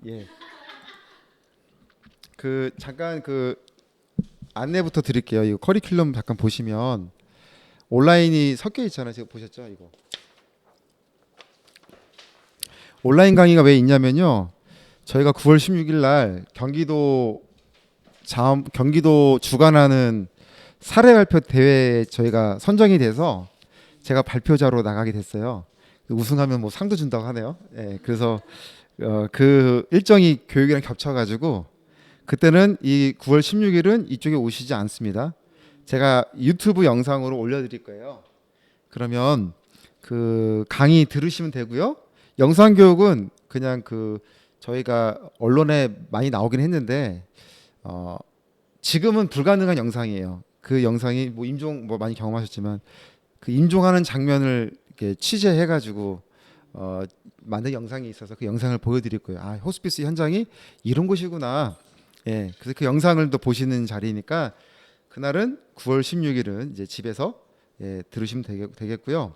예. 잠깐 안내부터 드릴게요. 이거 커리큘럼 잠깐 보시면 온라인이 섞여 있잖아요. 지금 보셨죠? 이거. 온라인 강의가 왜 있냐면요. 저희가 9월 16일 날 경기도 주관하는 사례 발표 대회에 저희가 선정이 돼서 제가 발표자로 나가게 됐어요. 우승하면 뭐 상도 준다고 하네요. 예, 그래서 그 일정이 교육이랑 겹쳐가지고 그때는 이 9월 16일은 이쪽에 오시지 않습니다. 제가 유튜브 영상으로 올려드릴 거예요. 그러면 그 강의 들으시면 되고요. 영상 교육은 그냥 저희가 언론에 많이 나오긴 했는데 지금은 불가능한 영상이에요. 그 영상이 뭐 임종 뭐 많이 경험하셨지만 그 임종하는 장면을 이렇게 취재해가지고 만든 영상이 있어서 그 영상을 보여드릴 거예요. 아, 호스피스 현장이 이런 곳이구나. 예, 그래서 그 영상을 또 보시는 자리니까 그날은 9월 16일은 이제 집에서 들으시면 되겠고요.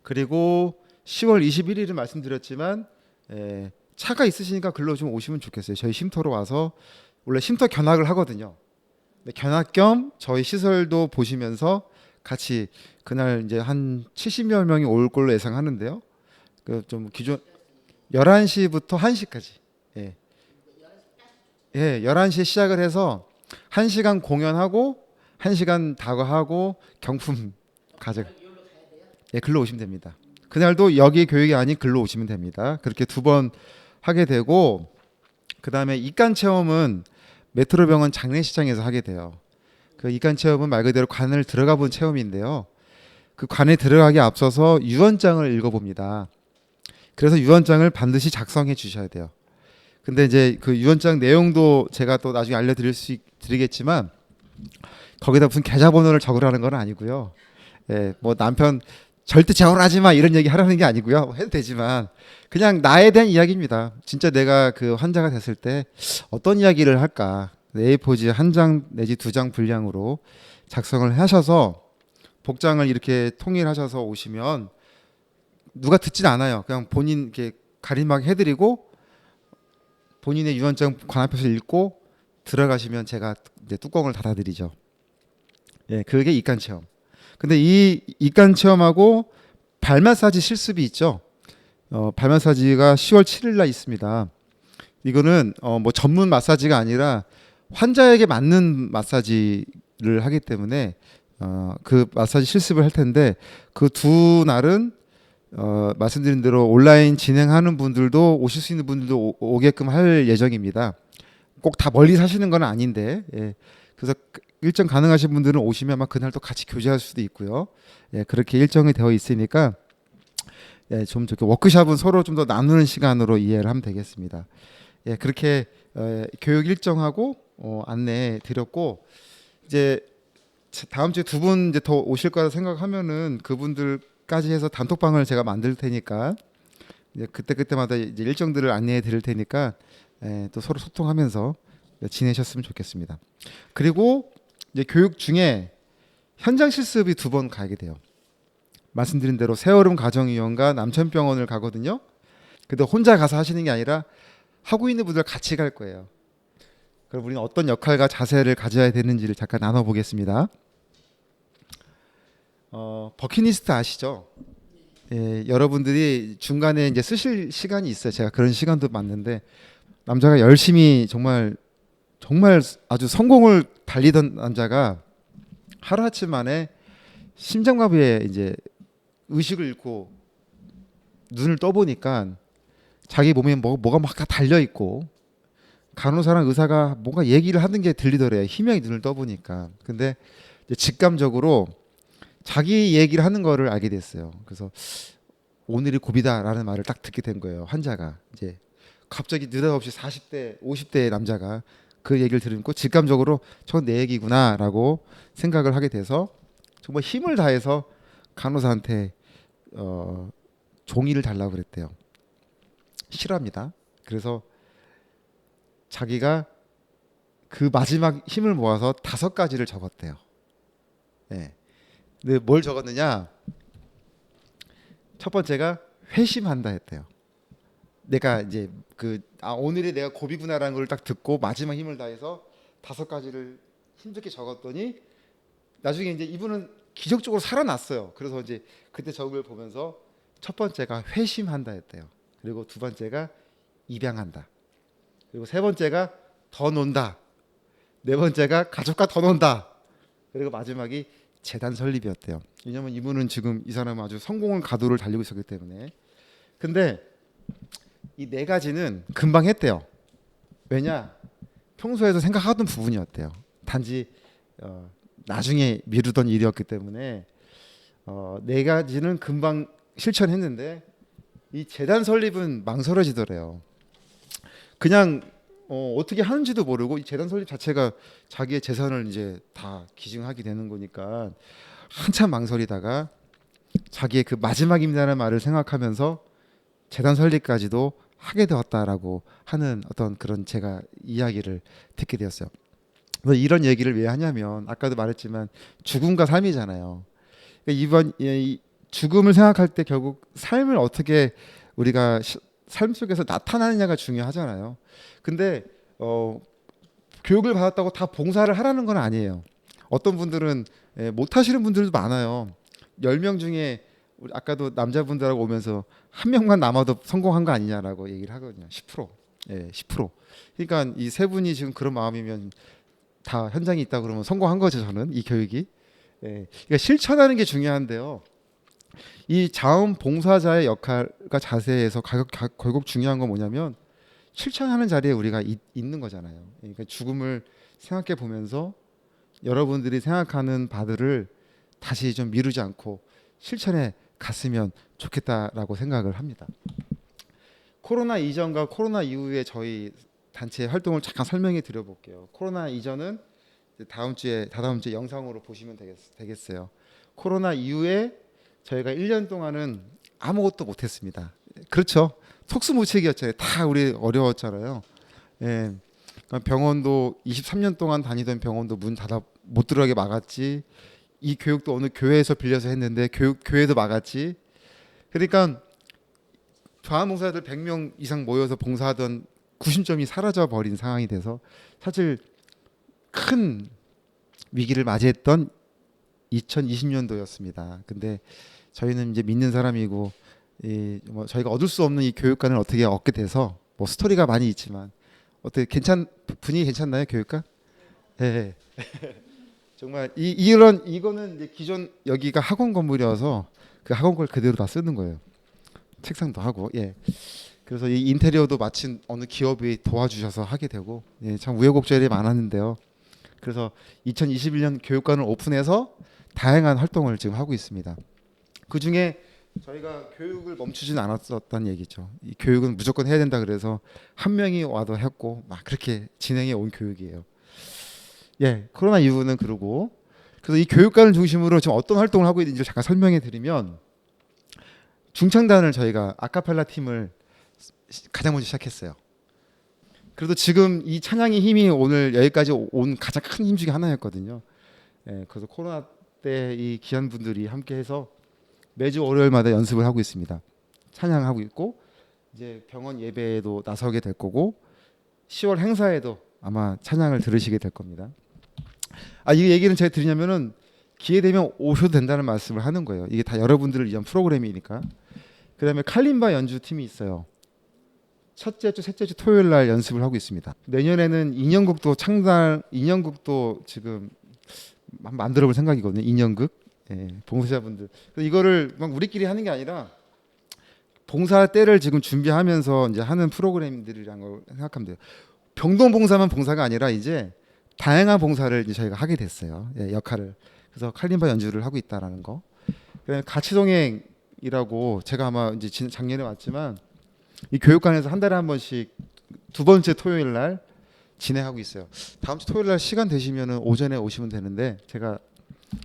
그리고 10월 21일은 말씀드렸지만 차가 있으시니까 글로 좀 오시면 좋겠어요. 저희 쉼터로 와서 원래 쉼터 견학을 하거든요. 견학 겸 저희 시설도 보시면서 같이 그날 이제 한 70여 명이 올 걸로 예상하는데요. 그 좀 기존 11시부터 1시까지. 예. 예, 11시에 시작을 해서 1시간 공연하고 1시간 다과하고 경품 가져. 예, 글로 오시면 됩니다. 그날도 여기 교육이 아닌 글로 오시면 됩니다. 그렇게 두 번 하게 되고 그다음에 입관 체험은 메트로병원 장례식장에서 하게 돼요. 그 입관 체험은 말 그대로 관을 들어가 본 체험인데요. 그 관에 들어가기 앞서서 유언장을 읽어봅니다. 그래서 유언장을 반드시 작성해 주셔야 돼요. 근데 이제 그 유언장 내용도 제가 또 나중에 드리겠지만 거기다 무슨 계좌번호를 적으라는 건 아니고요. 예, 뭐 남편 절대 재혼하지 마 이런 얘기 하라는 게 아니고요. 해도 되지만 그냥 나에 대한 이야기입니다. 진짜 내가 그 환자가 됐을 때 어떤 이야기를 할까? A4지 한 장 내지 두 장 분량으로 작성을 하셔서 복장을 이렇게 통일하셔서 오시면 누가 듣진 않아요. 그냥 본인 이렇게 가림막 해드리고 본인의 유언장 관 앞에서 읽고 들어가시면 제가 이제 뚜껑을 닫아드리죠. 예, 그게 입관 체험. 근데 이 입관 체험하고 발 마사지 실습이 있죠. 발 마사지가 10월 7일 날 있습니다. 이거는 뭐 전문 마사지가 아니라 환자에게 맞는 마사지를 하기 때문에 그 마사지 실습을 할 텐데 그 두 날은 말씀드린 대로 온라인 진행하는 분들도 오실 수 있는 분들도 오게끔 할 예정입니다. 꼭 다 멀리 사시는 건 아닌데, 예. 그래서 일정 가능하신 분들은 오시면 아마 그날 또 같이 교제할 수도 있고요. 예, 그렇게 일정이 되어 있으니까 예, 좀 저렇게 워크숍은 서로 좀 더 나누는 시간으로 이해를 하면 되겠습니다. 예, 그렇게 교육 일정하고 안내 드렸고 이제 다음 주에 두 분 이제 더 오실 거라 생각하면은 그분들까지 해서 단톡방을 제가 만들 테니까 이제 그때마다 이제 일정들을 안내해 드릴 테니까 또 서로 소통하면서 지내셨으면 좋겠습니다. 그리고 이제 교육 중에 현장 실습이 두 번 가게 돼요. 말씀드린 대로 새어름 가정의원과 남천병원을 가거든요. 근데 혼자 가서 하시는 게 아니라 하고 있는 분들 같이 갈 거예요. 그럼 우리는 어떤 역할과 자세를 가져야 되는지를 잠깐 나눠보겠습니다. 버킷리스트 아시죠? 예, 여러분들이 중간에 이제 쓰실 시간이 있어요. 제가 그런 시간도 맞는데 남자가 열심히 정말 아주 성공을 달리던 남자가 하루아침 만에 심장마비에 이제 의식을 잃고 눈을 떠보니까 자기 몸에 뭐가 막 다 달려 있고 간호사랑 의사가 뭔가 얘기를 하는 게 들리더래요. 희명히 눈을 떠보니까. 근데 이제 직감적으로 자기 얘기를 하는 거를 알게 됐어요. 그래서 오늘이 고비다라는 말을 딱 듣게 된 거예요. 환자가 이제 갑자기 느닷없이 40대, 50대의 남자가 그 얘기를 들으니까 직감적으로 저건 내 얘기구나라고 생각을 하게 돼서 정말 힘을 다해서 간호사한테 종이를 달라고 그랬대요. 싫어합니다. 그래서 자기가 그 마지막 힘을 모아서 5가지를 적었대요. 네. 근데 뭘 적었느냐? 첫 번째가 회심한다 했대요. 내가 이제 그 오늘이 내가 고비구나라는 걸 딱 듣고 마지막 힘을 다해서 5가지를 힘들게 적었더니 나중에 이제 이분은 기적적으로 살아났어요. 그래서 이제 그때 적은 걸 보면서 첫 번째가 회심한다 했대요. 그리고 두 번째가 입양한다. 그리고 세 번째가 더 논다. 네 번째가 가족과 더 논다. 그리고 마지막이 재단 설립이었대요. 왜냐면 이분은 지금 이 사람은 아주 성공을 가도를 달리고 있었기 때문에. 근데 이 4가지는 금방 했대요. 왜냐? 평소에도 생각하던 부분이었대요. 단지 나중에 미루던 일이었기 때문에 4가지는 금방 실천했는데 이 재단 설립은 망설여지더래요. 그냥 어떻게 하는지도 모르고 이 재단 설립 자체가 자기의 재산을 이제 다 기증하게 되는 거니까 한참 망설이다가 자기의 그 마지막입니다라는 말을 생각하면서 재단 설립까지도 하게 되었다라고 하는 어떤 그런 제가 이야기를 듣게 되었어요. 그래서 이런 얘기를 왜 하냐면 아까도 말했지만 죽음과 삶이잖아요. 그러니까 이번 이 죽음을 생각할 때 결국 삶을 어떻게 우리가 삶 속에서 나타나느냐가 중요하잖아요. 근데 교육을 받았다고 다 봉사를 하라는 건 아니에요. 어떤 분들은 못 하시는 분들도 많아요. 10명 중에 우리 아까도 남자분들하고 오면서 한 명만 남아도 성공한 거 아니냐라고 얘기를 하거든요. 10%. 예, 10%. 그러니까 이 세 분이 지금 그런 마음이면 다 현장에 있다 그러면 성공한 거죠, 저는 이 교육이. 예. 그러니까 실천하는 게 중요한데요. 이 자원봉사자의 역할과 자세에서 결국 중요한 건 뭐냐면 실천하는 자리에 우리가 있는 거잖아요. 그러니까 죽음을 생각해 보면서 여러분들이 생각하는 바들을 다시 좀 미루지 않고 실천에 갔으면 좋겠다라고 생각을 합니다. 코로나 이전과 코로나 이후에 저희 단체 활동을 잠깐 설명해 드려볼게요. 코로나 이전은 다다음 주에 영상으로 보시면 되겠어요. 코로나 이후에 저희가 1년 동안은 아무것도 못했습니다. 그렇죠. 속수무책이었잖아요. 다 우리 어려웠잖아요. 예. 그러니까 병원도 23년 동안 다니던 병원도 문 닫아 못 들어가게 막았지. 이 교육도 어느 교회에서 빌려서 했는데 교회도 막았지. 그러니까 자원봉사자들 100명 이상 모여서 봉사하던 구심점이 사라져 버린 상황이 돼서 사실 큰 위기를 맞이했던 2020년도였습니다. 근데 저희는 이제 믿는 사람이고 저희가 얻을 수 없는 이 교육관을 어떻게 얻게 돼서 뭐 스토리가 많이 있지만 어떻게 분위기 괜찮나요, 교육관? 네. 정말 이거는 이제 기존 여기가 학원 건물이어서 그 학원 걸 그대로 다 쓰는 거예요. 책상도 하고, 예. 그래서 이 인테리어도 마침 어느 기업이 도와주셔서 하게 되고, 예, 참 우여곡절이 많았는데요. 그래서 2021년 교육관을 오픈해서 다양한 활동을 지금 하고 있습니다. 그 중에 저희가 교육을 멈추지는 않았었다는 얘기죠. 이 교육은 무조건 해야 된다 그래서 한 명이 와도 했고 막 그렇게 진행해 온 교육이에요. 예, 코로나 이후는 그러고 그래서 이 교육관을 중심으로 지금 어떤 활동을 하고 있는지 잠깐 설명해 드리면 중창단을 저희가 아카펠라 팀을 가장 먼저 시작했어요. 그래도 지금 이 찬양의 힘이 오늘 여기까지 온 가장 큰 힘 중에 하나였거든요. 예, 그래서 코로나 때 이 귀한 분들이 함께해서 매주 월요일마다 연습을 하고 있습니다. 찬양하고 있고 이제 병원 예배에도 나서게 될 거고 10월 행사에도 아마 찬양을 들으시게 될 겁니다. 이 얘기는 제가 드리냐면은 기회 되면 오셔도 된다는 말씀을 하는 거예요. 이게 다 여러분들을 위한 프로그램이니까. 그다음에 칼림바 연주 팀이 있어요. 첫째 주, 셋째 주 토요일 날 연습을 하고 있습니다. 내년에는 인형극도 지금 만들어 볼 생각이거든요. 인형극. 예, 봉사자분들. 이거를 막 우리끼리 하는 게 아니라 봉사 때를 지금 준비하면서 이제 하는 프로그램들이란 걸 생각하면 돼요. 병동 봉사만 봉사가 아니라 이제 다양한 봉사를 이제 저희가 하게 됐어요. 예, 역할을. 그래서 칼림바 연주를 하고 있다라는 거. 가치동행이라고 제가 아마 이제 작년에 왔지만 이 교육관에서 한 달에 한 번씩 2번째 토요일 날 진행하고 있어요. 다음 주 토요일 날 시간 되시면은 오전에 오시면 되는데 제가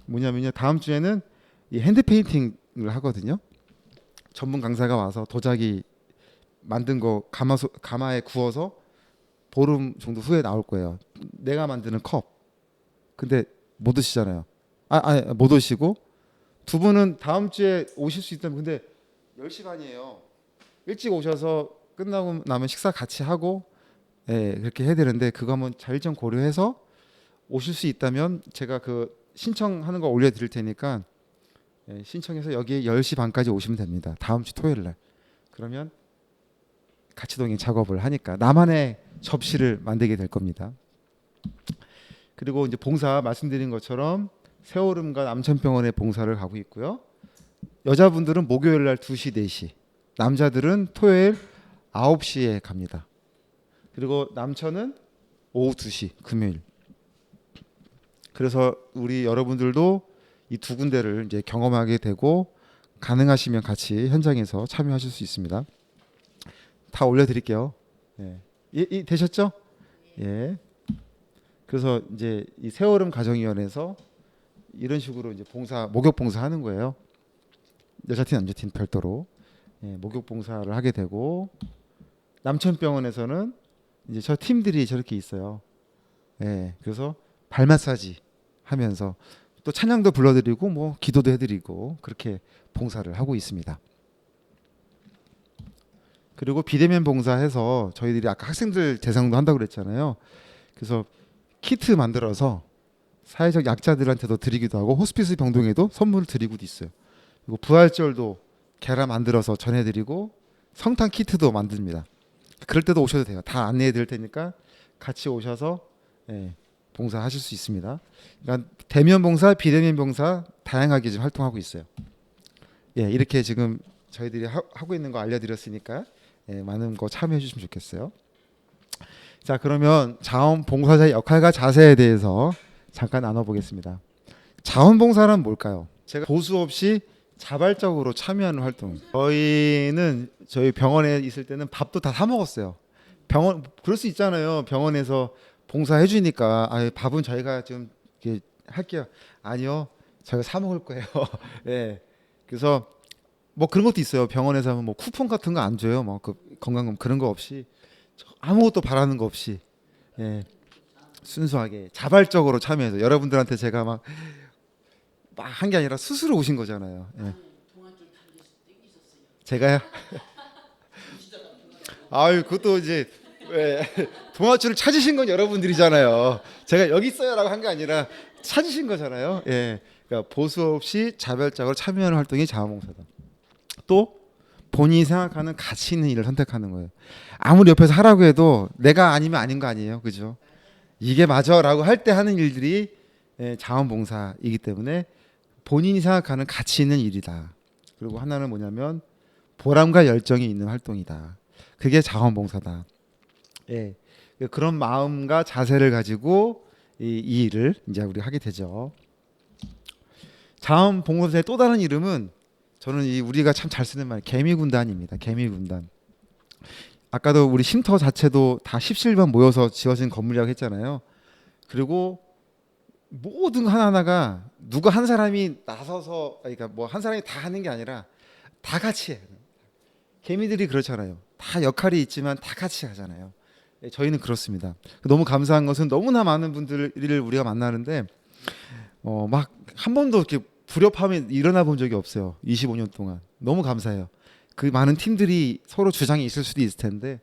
뭐냐면요. 다음 주에는 이 핸드 페인팅을 하거든요. 전문 강사가 와서 도자기 만든 거 가마에 구워서 보름 정도 후에 나올 거예요. 내가 만드는 컵. 근데 못 오시잖아요. 못 오시고 두 분은 다음 주에 오실 수 있다면 근데 10시 반이에요. 일찍 오셔서 끝나고 나면 식사 같이 하고 예, 그렇게 해야 되는데 그거 한번 자일정 고려해서 오실 수 있다면 제가 그 신청하는 거 올려드릴 테니까 예, 신청해서 여기 10시 반까지 오시면 됩니다. 다음 주 토요일 날. 그러면 같이 동행 작업을 하니까 나만의 접시를 만들게 될 겁니다. 그리고 이제 봉사 말씀드린 것처럼 새오름과 남천병원에 봉사를 가고 있고요. 여자분들은 목요일 날 2시, 4시, 남자들은 토요일 9시에 갑니다. 그리고 남천은 오후 2시 금요일. 그래서 우리 여러분들도 이 두 군데를 이제 경험하게 되고 가능하시면 같이 현장에서 참여하실 수 있습니다. 다 올려드릴게요. 예. 되셨죠? 예. 그래서 이제 이 세월음 가정위원회에서 이런 식으로 이제 봉사 목욕 봉사 하는 거예요. 여자팀 남자팀 별도로 예, 목욕 봉사를 하게 되고 남천병원에서는 이제 저 팀들이 저렇게 있어요. 예. 그래서 발 마사지 하면서 또 찬양도 불러드리고 뭐 기도도 해드리고 그렇게 봉사를 하고 있습니다. 그리고 비대면 봉사해서 저희들이 아까 학생들 대상도 한다고 그랬잖아요. 그래서 키트 만들어서 사회적 약자들한테도 드리기도 하고 호스피스 병동에도 선물을 드리고도 있어요. 그리고 부활절도 계란 만들어서 전해드리고 성탄 키트도 만듭니다. 그럴 때도 오셔도 돼요. 다 안내해 드릴 테니까 같이 오셔서 예, 봉사하실 수 있습니다. 그러니까 대면 봉사, 비대면 봉사 다양하게 지금 활동하고 있어요. 예, 이렇게 지금 저희들이 하고 있는 거 알려드렸으니까 예, 많은 거 참여해 주시면 좋겠어요. 자, 그러면 자원봉사자의 역할과 자세에 대해서 잠깐 나눠보겠습니다. 자원봉사란 뭘까요? 제가 보수 없이 자발적으로 참여하는 활동. 저희는 저희 병원에 있을 때는 밥도 다 사 먹었어요. 병원 그럴 수 있잖아요. 병원에서 봉사해 주니까 아, 밥은 저희가 좀 이렇게 할게요. 아니요, 저희가 사 먹을 거예요. 네. 그래서 뭐 그런 것도 있어요. 병원에서 하면 뭐 쿠폰 같은 거 안 줘요. 뭐 그 건강금 그런 거 없이 아무것도 바라는 거 없이 예, 순수하게 자발적으로 참여해서 여러분들한테 제가 막 한 게 아니라 스스로 오신 거잖아요. 예. 제가요? 아유, 그것도 이제 예, 동아줄을 찾으신 건 여러분들이잖아요. 제가 여기 있어요라고 한 게 아니라 찾으신 거잖아요. 예, 그러니까 보수 없이 자발적으로 참여하는 활동이 자원봉사다. 또 본인이 생각하는 가치 있는 일을 선택하는 거예요. 아무리 옆에서 하라고 해도 내가 아니면 아닌 거 아니에요, 그죠? 이게 맞아라고 할 때 하는 일들이 예, 자원봉사이기 때문에 본인이 생각하는 가치 있는 일이다. 그리고 하나는 뭐냐면 보람과 열정이 있는 활동이다. 그게 자원봉사다. 예, 그런 마음과 자세를 가지고 이 일을 이제 우리 하게 되죠. 자원봉사자의 또 다른 이름은 저는 이 우리가 참 잘 쓰는 말 개미군단입니다. 개미군단. 아까도 우리 쉼터 자체도 다 십실반 모여서 지어진 건물이라고 했잖아요. 그리고 모든 하나하나가 누가 한 사람이 나서서 그러니까 뭐 한 사람이 다 하는 게 아니라 다 같이 해요. 개미들이 그렇잖아요. 다 역할이 있지만 다 같이 하잖아요. 저희는 그렇습니다. 너무 감사한 것은 너무나 많은 분들을 우리가 만나는데 막 한 번도 이렇게 불협화음이 일어나 본 적이 없어요. 25년 동안. 너무 감사해요. 그 많은 팀들이 서로 주장이 있을 수도 있을 텐데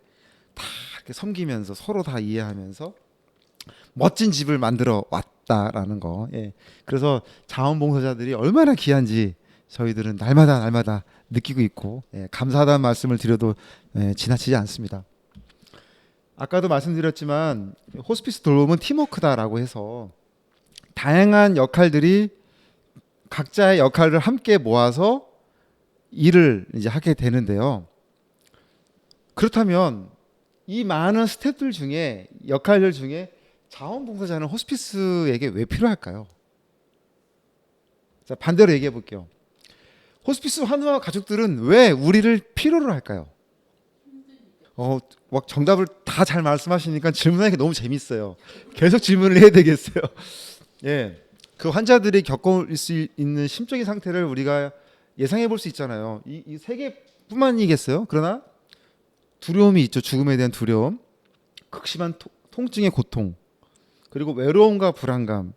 다 이렇게 섬기면서 서로 다 이해하면서 멋진 집을 만들어 왔다라는 거. 예. 그래서 자원봉사자들이 얼마나 귀한지 저희들은 날마다 느끼고 있고 예, 감사하다는 말씀을 드려도 예, 지나치지 않습니다. 아까도 말씀드렸지만 호스피스 돌봄은 팀워크다라고 해서 다양한 역할들이 각자의 역할을 함께 모아서 일을 이제 하게 되는데요. 그렇다면 이 많은 스태프들 중에 역할들 중에 자원봉사자는 호스피스에게 왜 필요할까요? 자, 반대로 얘기해 볼게요. 호스피스 환우와 가족들은 왜 우리를 필요로 할까요? 막 정답을 다 잘 말씀하시니까 질문하기 너무 재밌어요. 계속 질문을 해야 되겠어요. 예, 그 환자들이 겪을 수 있는 심적인 상태를 우리가 예상해 볼 수 있잖아요. 이 세 개뿐만이겠어요? 그러나 두려움이 있죠. 죽음에 대한 두려움, 극심한 통증의 고통, 그리고 외로움과 불안감.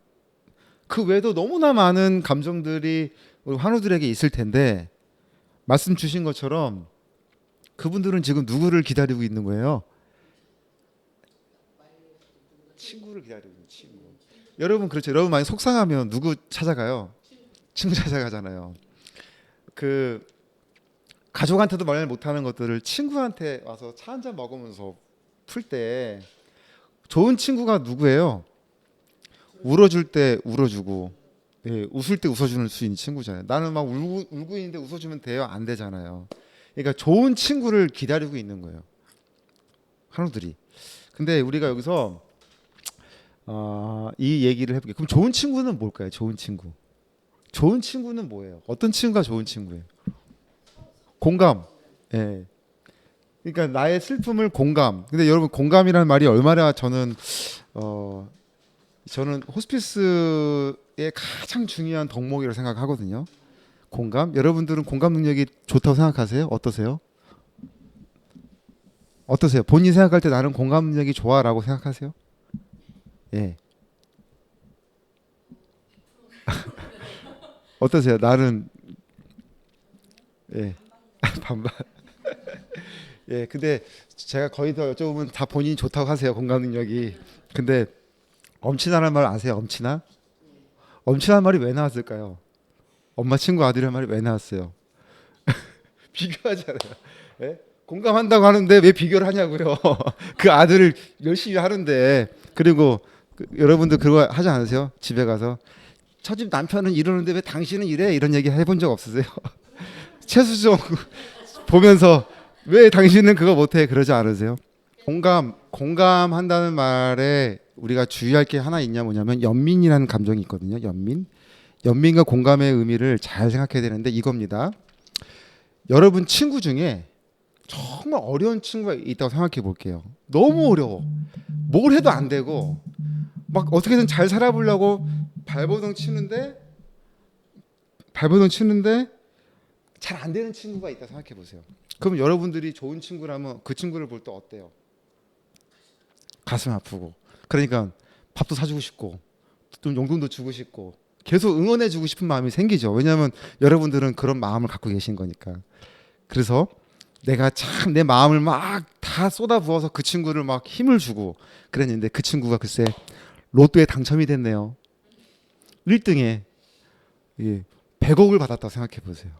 그 외에도 너무나 많은 감정들이 우리 환우들에게 있을 텐데 말씀 주신 것처럼 그분들은 지금 누구를 기다리고 있는 거예요? 친구를 기다리고 있는 친구. 여러분 그렇죠. 여러분 많이 속상하면 누구 찾아가요? 친구 찾아가잖아요. 그 가족한테도 말 못하는 것들을 친구한테 와서 차 한잔 먹으면서 풀 때 좋은 친구가 누구예요? 울어줄 때 울어주고, 예, 웃을 때 웃어주는 수 있는 친구잖아요. 나는 막 울고 있는데 웃어주면 돼요? 안 되잖아요. 그러니까 좋은 친구를 기다리고 있는 거예요. 한우들이. 근데 우리가 여기서 이 얘기를 해볼게요. 그럼 좋은 친구는 뭘까요? 좋은 친구. 좋은 친구는 뭐예요? 어떤 친구가 좋은 친구예요? 공감. 예. 그러니까 나의 슬픔을 공감. 근데 여러분 공감이라는 말이 얼마나 저는 호스피스의 가장 중요한 덕목이라고 생각하거든요. 공감. 여러분들은 공감 능력이 좋다고 생각하세요? 어떠세요? 어떠세요? 본인이 생각할 때 나는 공감 능력이 좋아라고 생각하세요? 예. 어떠세요? 나는 예. 반반. 예. 근데 제가 거의 더 여쭤보면 다 본인이 좋다고 하세요. 공감 능력이. 근데 엄친아라는 말 아세요? 엄친아? 엄친아는 말이 왜 나왔을까요? 엄마 친구 아들이라는 말이 왜 나왔어요? 비교하잖아요. 예? 공감한다고 하는데 왜 비교를 하냐고요. 그 아들을 열심히 하는데. 그리고 여러분들 그거 하지 않으세요? 집에 가서 저 집 남편은 이러는데 왜 당신은 이래? 이런 얘기 해본 적 없으세요? 최수종 보면서 왜 당신은 그거 못해? 그러지 않으세요? 공감한다는 말에 우리가 주의할 게 하나 있냐 뭐냐면 연민이라는 감정이 있거든요. 연민과 공감의 의미를 잘 생각해야 되는데 이겁니다. 여러분 친구 중에 정말 어려운 친구가 있다고 생각해 볼게요. 너무 어려워. 뭘 해도 안 되고 막 어떻게든 잘 살아보려고 발버둥 치는데 잘 안 되는 친구가 있다 생각해 보세요. 그럼 여러분들이 좋은 친구라면 그 친구를 볼 때 어때요? 가슴 아프고. 그러니까 밥도 사주고 싶고 좀 용돈도 주고 싶고 계속 응원해 주고 싶은 마음이 생기죠. 왜냐하면 여러분들은 그런 마음을 갖고 계신 거니까. 그래서 내가 참 내 마음을 막 다 쏟아부어서 그 친구를 막 힘을 주고 그랬는데 그 친구가 글쎄 로또에 당첨이 됐네요. 1등에 100억을 받았다고 생각해 보세요.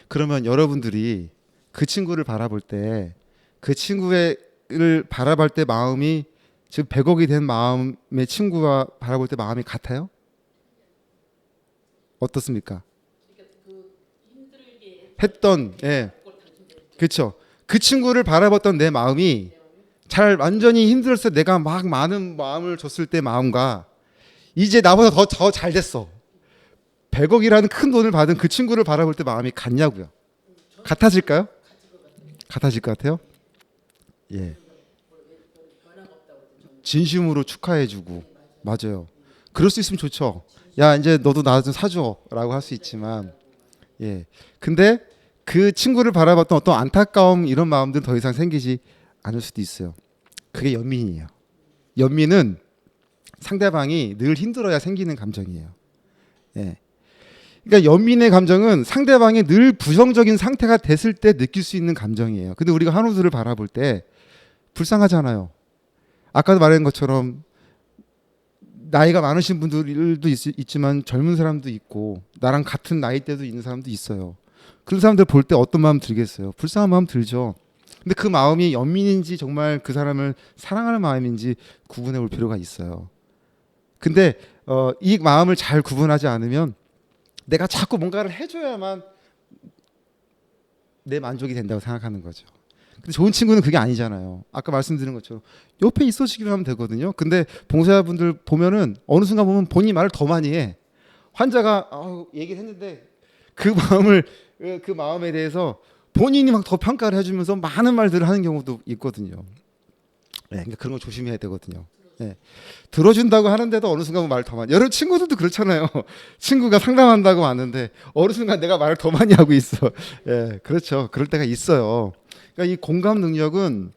그러면 여러분들이 그 친구를 바라볼 때 그 친구를 바라볼 때 마음이 지금 100억이 된 마음의 친구와 바라볼 때 마음이 같아요? 어떻습니까? 했던 그렇죠. 그 친구를 바라봤던 내 마음이 잘 완전히 힘들었을 때 내가 막 많은 마음을 줬을 때 마음과 이제 나보다 더 잘 됐어. 100억이라는 큰 돈을 받은 그 친구를 바라볼 때 마음이 같냐고요. 같아질까요? 같아질 것 같아요? 예. 진심으로 축하해주고 맞아요. 그럴 수 있으면 좋죠. 야 이제 너도 나 좀 사줘라고 할 수 있지만 근데 그 친구를 바라봤던 어떤 안타까움 이런 마음들은 더 이상 생기지 않을 수도 있어요. 그게 연민이에요. 연민은 상대방이 늘 힘들어야 생기는 감정이에요. 그러니까 연민의 감정은 상대방이 늘 부정적인 상태가 됐을 때 느낄 수 있는 감정이에요. 근데 우리가 한우들을 바라볼 때 불쌍하잖아요. 아까도 말한 것처럼 나이가 많으신 분들도 있지만 젊은 사람도 있고 나랑 같은 나이대도 있는 사람도 있어요. 그런 사람들 볼 때 어떤 마음 들겠어요? 불쌍한 마음 들죠. 근데 그 마음이 연민인지 정말 그 사람을 사랑하는 마음인지 구분해 볼 필요가 있어요. 근데 이 마음을 잘 구분하지 않으면 내가 자꾸 뭔가를 해줘야만 내 만족이 된다고 생각하는 거죠. 근데 좋은 친구는 그게 아니잖아요. 아까 말씀드린 것처럼 옆에 있어주기만 하면 되거든요. 근데 봉사자분들 보면은 어느 순간 보면 본인이 말을 더 많이 해. 환자가 얘기를 했는데 그 마음에 대해서 본인이 막 더 평가를 해주면서 많은 말들을 하는 경우도 있거든요. 그러니까 그런 거 조심해야 되거든요. 들어준다고 하는데도 어느 순간 말 더 많이. 여러분 친구들도 그렇잖아요. 친구가 상담한다고 하는데 어느 순간 내가 말을 더 많이 하고 있어. 그렇죠. 그럴 때가 있어요. 그러니까 이 공감 능력은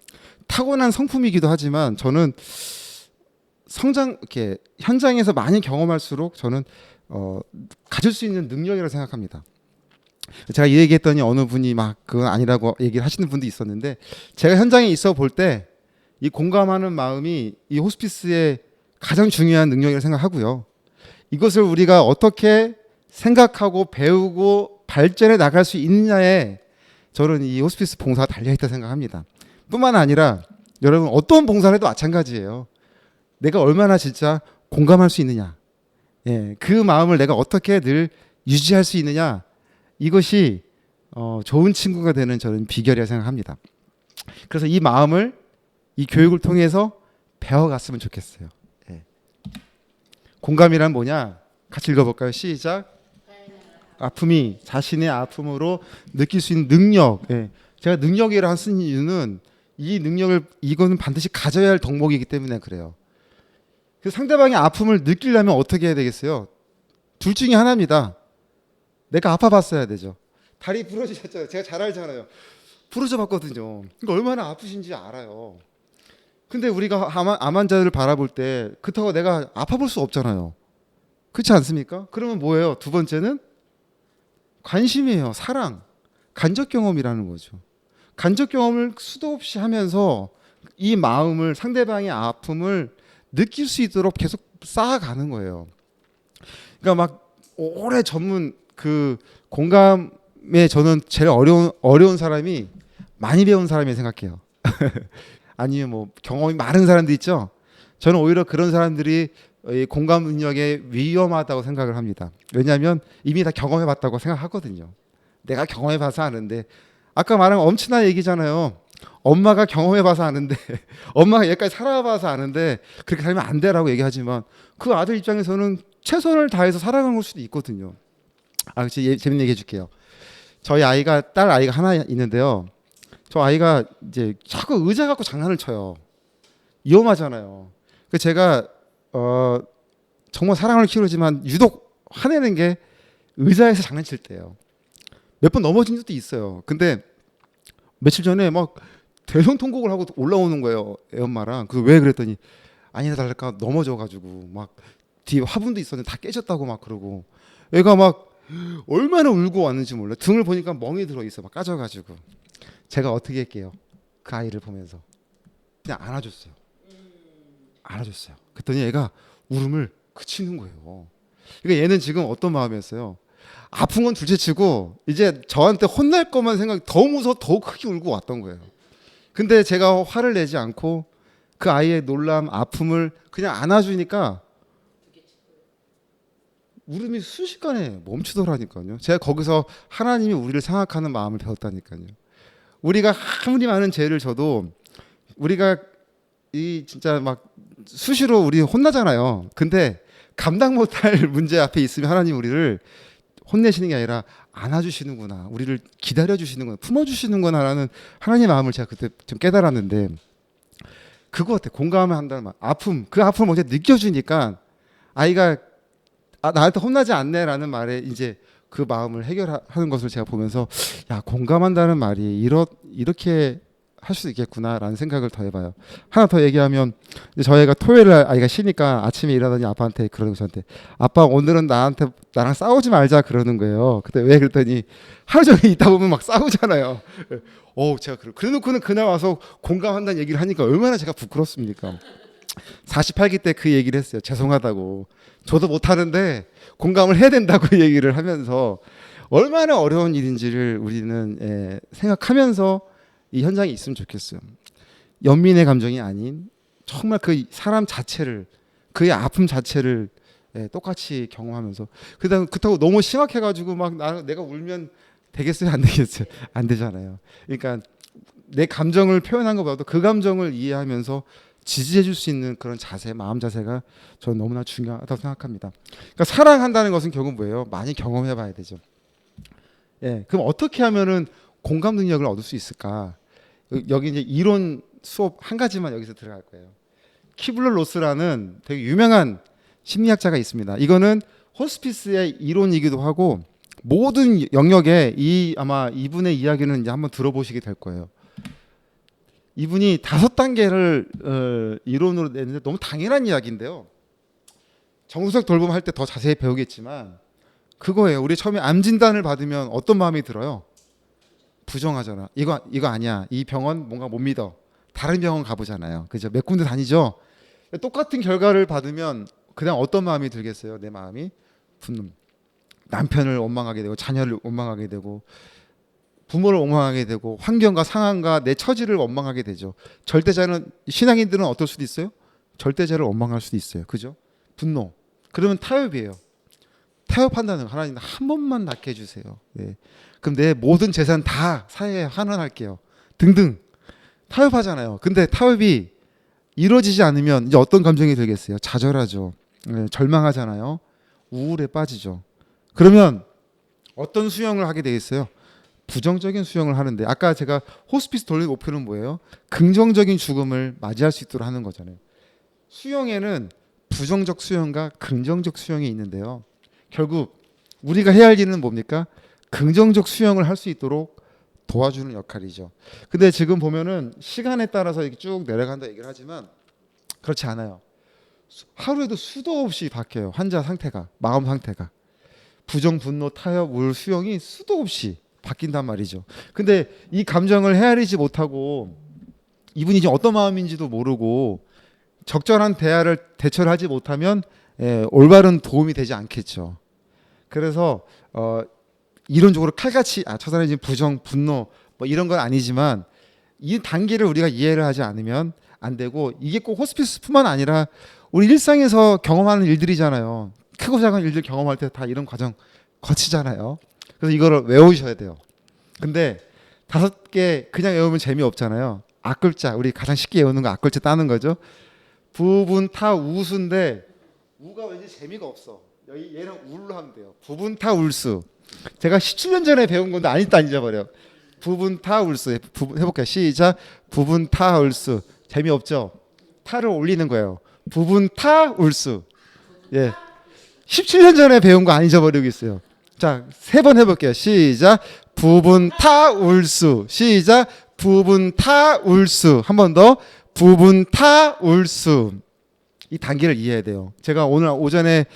타고난 성품이기도 하지만 저는 이렇게 현장에서 많이 경험할수록 저는 가질 수 있는 능력이라고 생각합니다. 제가 이 얘기했더니 어느 분이 막 그건 아니라고 얘기를 하시는 분도 있었는데, 제가 현장에 있어 볼 때 이 공감하는 마음이 이 호스피스의 가장 중요한 능력이라고 생각하고요. 이것을 우리가 어떻게 생각하고 배우고 발전해 나갈 수 있느냐에 저는 이 호스피스 봉사가 달려있다 생각합니다. 뿐만 아니라 여러분 어떤 봉사를 해도 마찬가지예요. 내가 얼마나 진짜 공감할 수 있느냐, 예, 그 마음을 내가 어떻게 늘 유지할 수 있느냐, 이것이 좋은 친구가 되는 저는 비결이라고 생각합니다. 그래서 이 마음을 이 교육을 통해서 배워갔으면 좋겠어요. 예. 공감이란 뭐냐? 같이 읽어볼까요? 시작. 아픔이 자신의 아픔으로 느낄 수 있는 능력. 예. 제가 능력이라 쓴 이유는 이 능력을 이거는 반드시 가져야 할 덕목이기 때문에 그래요. 그 상대방의 아픔을 느끼려면 어떻게 해야 되겠어요? 둘 중에 하나입니다. 내가 아파봤어야 되죠. 다리 부러지셨잖아요. 제가 잘 알잖아요. 부러져 봤거든요. 그러니까 얼마나 아프신지 알아요. 근데 우리가 암 환자를 바라볼 때 그렇다고 내가 아파볼 수 없잖아요. 그렇지 않습니까? 그러면 뭐예요? 두 번째는 관심이에요. 사랑, 간접 경험이라는 거죠. 간접 경험을 수도 없이 하면서 이 마음을, 상대방의 아픔을 느낄 수 있도록 계속 쌓아가는 거예요. 그러니까 막 오래 전문 그 공감에 저는 제일 어려운 사람이 많이 배운 사람이 생각해요. 아니면 뭐 경험이 많은 사람들 있죠. 저는 오히려 그런 사람들이 공감 능력에 위험하다고 생각을 합니다. 왜냐하면 이미 다 경험해봤다고 생각하거든요. 내가 경험해봐서 아는데, 아까 말한 엄청난 얘기잖아요. 엄마가 경험해봐서 아는데 엄마가 여기까지 살아봐서 아는데 그렇게 살면 안 되라고 얘기하지만 그 아들 입장에서는 최선을 다해서 살아간 걸 수도 있거든요. 재밌는 얘기 해줄게요. 저희 아이가, 딸 아이가 하나 있는데요. 저 아이가 이제 자꾸 의자 갖고 장난을 쳐요. 위험하잖아요. 그 제가 정말 사랑을 키우지만 유독 화내는 게 의자에서 장난칠 때예요. 몇 번 넘어진 적도 있어요. 근데 며칠 전에 막 대성통곡을 하고 올라오는 거예요, 애 엄마랑. 그 왜 그랬더니 아니나 다를까 넘어져가지고 막 뒤에 화분도 있었는데 다 깨졌다고 막 그러고, 애가 막 얼마나 울고 왔는지 몰라. 등을 보니까 멍이 들어 있어, 막 까져가지고. 제가 어떻게 할게요? 그 아이를 보면서 그냥 안아줬어요. 안아줬어요. 그랬더니 애가 울음을 그치는 거예요. 그러니까 얘는 지금 어떤 마음이었어요? 아픈 건 둘째치고 이제 저한테 혼날 것만 생각, 더 무서워, 더 크게 울고 왔던 거예요. 근데 제가 화를 내지 않고 그 아이의 놀람, 아픔을 그냥 안아주니까 울음이 순식간에 멈추더라니까요. 제가 거기서 하나님이 우리를 생각하는 마음을 배웠다니까요. 우리가 아무리 많은 죄를 져도 우리가 이 진짜 막 수시로 우리 혼나잖아요. 근데 감당 못할 문제 앞에 있으면 하나님 우리를 혼내시는 게 아니라 안아주시는구나, 우리를 기다려주시는구나, 품어주시는구나라는 하나님의 마음을 제가 그때 좀 깨달았는데, 그거 같아. 공감을 한다는 말. 아픔, 그 아픔을 먼저 느껴주니까 아이가 나한테 혼나지 않네라는 말에 이제 그 마음을 해결하는 것을 제가 보면서, 야, 공감한다는 말이 이렇게 할 수 있겠구나라는 생각을 더 해봐요. 하나 더 얘기하면, 저희가 토요일 날 아이가 쉬니까 아침에 일하더니 아빠한테 그러고, 저한테 아빠 오늘은 나랑 싸우지 말자 그러는 거예요. 그때 왜 그랬더니 하루 종일 있다 보면 막 싸우잖아요. 제가 그래놓고는 그날 와서 공감한다는 얘기를 하니까 얼마나 제가 부끄럽습니까. 48기 때 그 얘기를 했어요. 죄송하다고. 저도 못하는데 공감을 해야 된다고 얘기를 하면서, 얼마나 어려운 일인지를 우리는 생각하면서 이 현장에 있으면 좋겠어요. 연민의 감정이 아닌 정말 그 사람 자체를, 그의 아픔 자체를 똑같이 경험하면서, 그렇다고 너무 심각해가지고 막 내가 울면 되겠어요? 안 되겠어요? 안 되잖아요. 그러니까 내 감정을 표현한 것보다도 그 감정을 이해하면서 지지해 줄 수 있는 그런 자세, 마음 자세가 저는 너무나 중요하다고 생각합니다. 그러니까 사랑한다는 것은 결국 뭐예요? 많이 경험해 봐야 되죠. 그럼 어떻게 하면은 공감 능력을 얻을 수 있을까? 여기 이제 이론 수업 한 가지만 여기서 들어갈 거예요. 키블러 로스라는 되게 유명한 심리학자가 있습니다. 이거는 호스피스의 이론이기도 하고 모든 영역에 아마 이분의 이야기는 이제 한번 들어보시게 될 거예요. 이분이 5단계를 이론으로 내는데 너무 당연한 이야기인데요. 정수석 돌봄 할 때 더 자세히 배우겠지만 그거예요. 우리 처음에 암 진단을 받으면 어떤 마음이 들어요? 부정하잖아. 이거 아니야. 이 병원 뭔가 못 믿어. 다른 병원 가보잖아요. 그죠? 몇 군데 다니죠. 똑같은 결과를 받으면 그냥 어떤 마음이 들겠어요? 내 마음이 분노. 남편을 원망하게 되고 자녀를 원망하게 되고 부모를 원망하게 되고 환경과 상황과 내 처지를 원망하게 되죠. 절대자는 신앙인들은 어떨 수도 있어요? 절대자를 원망할 수도 있어요. 그죠? 분노. 그러면 타협이에요. 타협한다는 거. 하나님 한 번만 낫게 해주세요. 네. 그럼 내 모든 재산 다 사회에 환원할게요. 등등 타협하잖아요. 근데 타협이 이루어지지 않으면 이제 어떤 감정이 들겠어요? 좌절하죠. 네, 절망하잖아요. 우울에 빠지죠. 그러면 어떤 수용을 하게 되겠어요? 부정적인 수용을 하는데 아까 제가 호스피스 돌린 목표는 뭐예요? 긍정적인 죽음을 맞이할 수 있도록 하는 거잖아요. 수용에는 부정적 수용과 긍정적 수용이 있는데요. 결국 우리가 해야 할 일은 뭡니까? 긍정적 수용을 할 수 있도록 도와주는 역할이죠. 근데 지금 보면은 시간에 따라서 이렇게 쭉 내려간다 얘기를 하지만 그렇지 않아요. 하루에도 수도 없이 바뀌어요. 환자 상태가, 마음 상태가. 부정, 분노, 타협, 우울, 수용이 수도 없이 바뀐단 말이죠. 근데 이 감정을 헤아리지 못하고 이분이 지금 어떤 마음인지도 모르고 적절한 대처를 하지 못하면 올바른 도움이 되지 않겠죠. 그래서 이론적으로 칼같이 저 사람이 지금 부정, 분노 뭐 이런 건 아니지만 이 단계를 우리가 이해를 하지 않으면 안 되고 이게 꼭 호스피스뿐만 아니라 우리 일상에서 경험하는 일들이잖아요. 크고 작은 일들 경험할 때 다 이런 과정 거치잖아요. 그래서 이거를 외우셔야 돼요. 근데 5개 그냥 외우면 재미없잖아요. 앞글자 우리 가장 쉽게 외우는 거 앞글자 따는 거죠. 부분 타 우수인데 우가 왠지 재미가 없어. 여기 얘는 울로 하면 돼요. 부분 타 울수. 제가 17년 전에 배운 건데 아직도 안 잊어버려. 부분 타 울수 해볼게요. 시작. 부분 타 울수. 재미없죠? 타를 올리는 거예요. 부분 타 울수. 예. 17년 전에 배운 거 안 잊어버리고 있어요. 자, 3번 해볼게요. 시작. 부분 타 울수. 시작. 부분 타 울수. 한 번 더. 부분 타 울수. 이 단계를 이해해야 돼요. 제가 오늘 오전에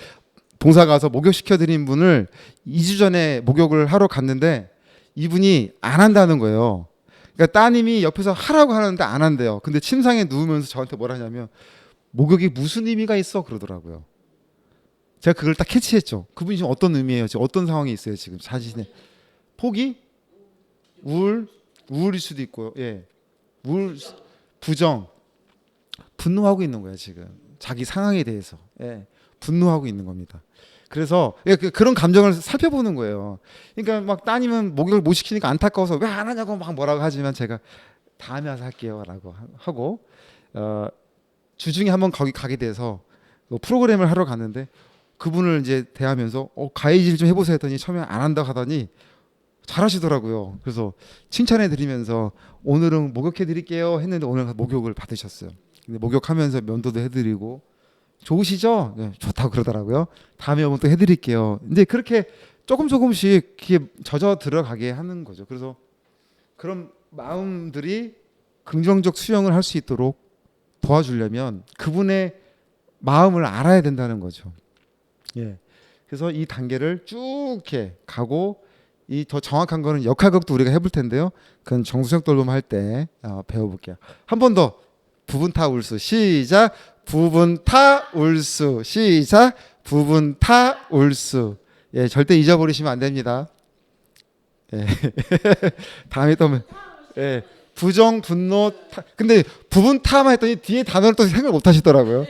봉사 가서 목욕시켜 드린 분을 2주 전에 목욕을 하러 갔는데 이분이 안 한다는 거예요. 그러니까 따님이 옆에서 하라고 하는데 안 한대요. 근데 침상에 누우면서 저한테 뭐라 하냐면 목욕이 무슨 의미가 있어 그러더라고요. 제가 그걸 딱 캐치했죠. 그분이 지금 어떤 의미예요? 지금 어떤 상황이 있어요? 지금 자신의 포기, 우울일 수도 있고요. 예, 우울, 부정, 분노하고 있는 거예요. 지금 자기 상황에 대해서 분노하고 있는 겁니다. 그래서 그런 감정을 살펴보는 거예요. 그러니까 막 따님은 목욕을 못 시키니까 안타까워서 왜 안 하냐고 막 뭐라고 하지만 제가 다음에 와서 할게요라고 하고 주중에 한번 거기 가게 돼서 프로그램을 하러 갔는데 그분을 이제 대하면서 가해질 좀 해보세요 했더니 처음에 안 한다고 하더니 잘하시더라고요. 그래서 칭찬해 드리면서 오늘은 목욕해 드릴게요 했는데 오늘 목욕을 받으셨어요. 근데 목욕하면서 면도도 해드리고 좋으시죠? 네, 좋다고 그러더라고요. 다음에 오면 또 해드릴게요. 이제 그렇게 조금씩 이렇게 젖어 들어가게 하는 거죠. 그래서 그런 마음들이 긍정적 수용을 할 수 있도록 도와주려면 그분의 마음을 알아야 된다는 거죠. 예. 그래서 이 단계를 쭉 이렇게 가고 이 더 정확한 거는 역할극도 우리가 해볼 텐데요. 그건 정수영 돌봄 할 때 배워볼게요. 한 번 더 부분 타 울수 시작. 부분 타 울수 시작. 부분 타 울수. 예, 절대 잊어버리시면 안 됩니다. 예. 다음에 또 예. 부정 분노 타. 근데 부분 타만 했더니 뒤에 단어를 또 생각 못 하시더라고요.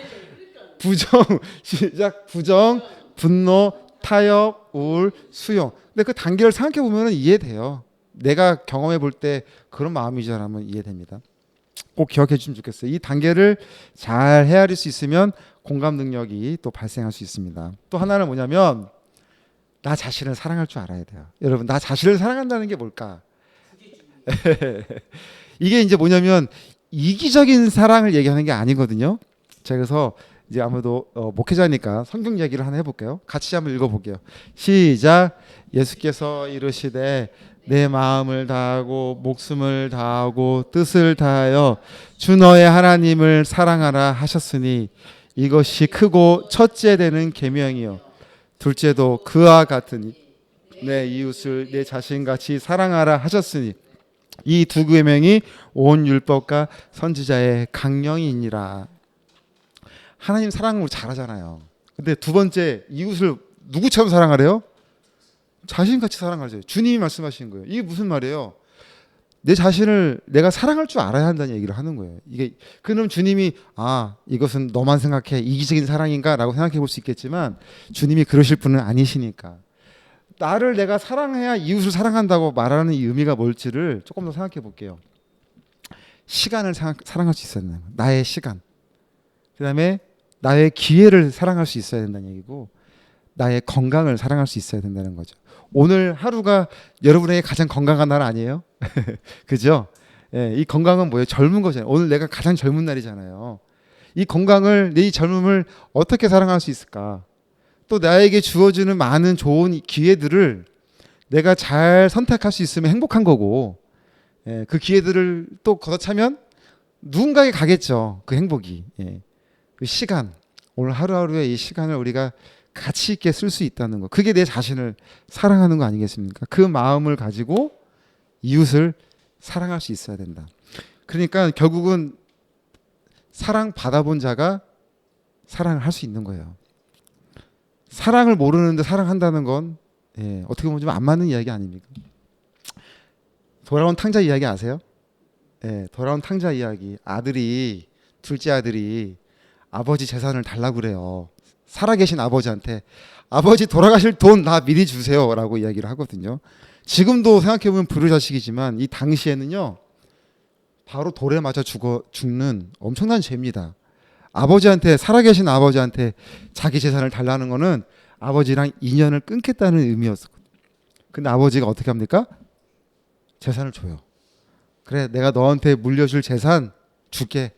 부정 시작. 부정 분노 타협 우울 수용. 근데 그 단계를 생각해 보면 이해돼요. 내가 경험해 볼 때 그런 마음이잖아면 이해됩니다. 꼭 기억해 주시면 좋겠어요. 이 단계를 잘 헤아릴 수 있으면 공감 능력이 또 발생할 수 있습니다. 또 하나는 뭐냐면 나 자신을 사랑할 줄 알아야 돼요. 여러분, 나 자신을 사랑한다는 게 뭘까? 이게 이제 뭐냐면 이기적인 사랑을 얘기하는 게 아니거든요. 제가 그래서 이제 아무래도 목회자니까 성경 얘기를 하나 해볼게요. 같이 한번 읽어볼게요. 시작. 예수께서 이르시되 내 마음을 다하고 목숨을 다하고 뜻을 다하여 주 너의 하나님을 사랑하라 하셨으니 이것이 크고 첫째 되는 계명이요 둘째도 그와 같으니 내 이웃을 내 자신같이 사랑하라 하셨으니 이 두 계명이 온 율법과 선지자의 강령이니라. 하나님 사랑을 잘하잖아요. 근데 두 번째 이웃을 누구처럼 사랑하래요? 자신같이 사랑하세요. 주님이 말씀하시는 거예요. 이게 무슨 말이에요? 내 자신을 내가 사랑할 줄 알아야 한다는 얘기를 하는 거예요. 이게 그럼 주님이 이것은 너만 생각해 이기적인 사랑인가라고 생각해 볼 수 있겠지만 주님이 그러실 분은 아니시니까 나를 내가 사랑해야 이웃을 사랑한다고 말하는 이 의미가 뭘지를 조금 더 생각해 볼게요. 시간을 사랑할 수 있어야 된다. 나의 시간. 그다음에 나의 기회를 사랑할 수 있어야 된다는 얘기고 나의 건강을 사랑할 수 있어야 된다는 거죠. 오늘 하루가 여러분에게 가장 건강한 날 아니에요? 그죠? 예, 이 건강은 뭐예요? 젊은 거잖아요. 오늘 내가 가장 젊은 날이잖아요. 이 건강을, 내 이 젊음을 어떻게 사랑할 수 있을까? 또 나에게 주어지는 많은 좋은 기회들을 내가 잘 선택할 수 있으면 행복한 거고, 예, 그 기회들을 또 걷어차면 누군가에게 가겠죠. 그 행복이. 예. 그 시간, 오늘 하루하루의 이 시간을 우리가 가치 있게 쓸 수 있다는 거. 그게 내 자신을 사랑하는 거 아니겠습니까? 그 마음을 가지고 이웃을 사랑할 수 있어야 된다. 그러니까 결국은 사랑 받아본 자가 사랑을 할 수 있는 거예요. 사랑을 모르는데 사랑한다는 건 어떻게 보면 좀 안 맞는 이야기 아닙니까? 돌아온 탕자 이야기 아세요? 돌아온 탕자 이야기. 둘째 아들이 아버지 재산을 달라고 그래요. 살아계신 아버지한테 아버지 돌아가실 돈 나 미리 주세요라고 이야기를 하거든요. 지금도 생각해보면 불효자식이지만 이 당시에는요 바로 돌에 맞아 죽는 엄청난 죄입니다. 살아계신 아버지한테 자기 재산을 달라는 거는 아버지랑 인연을 끊겠다는 의미였거든요. 근데 아버지가 어떻게 합니까? 재산을 줘요. 그래 내가 너한테 물려줄 재산 줄게.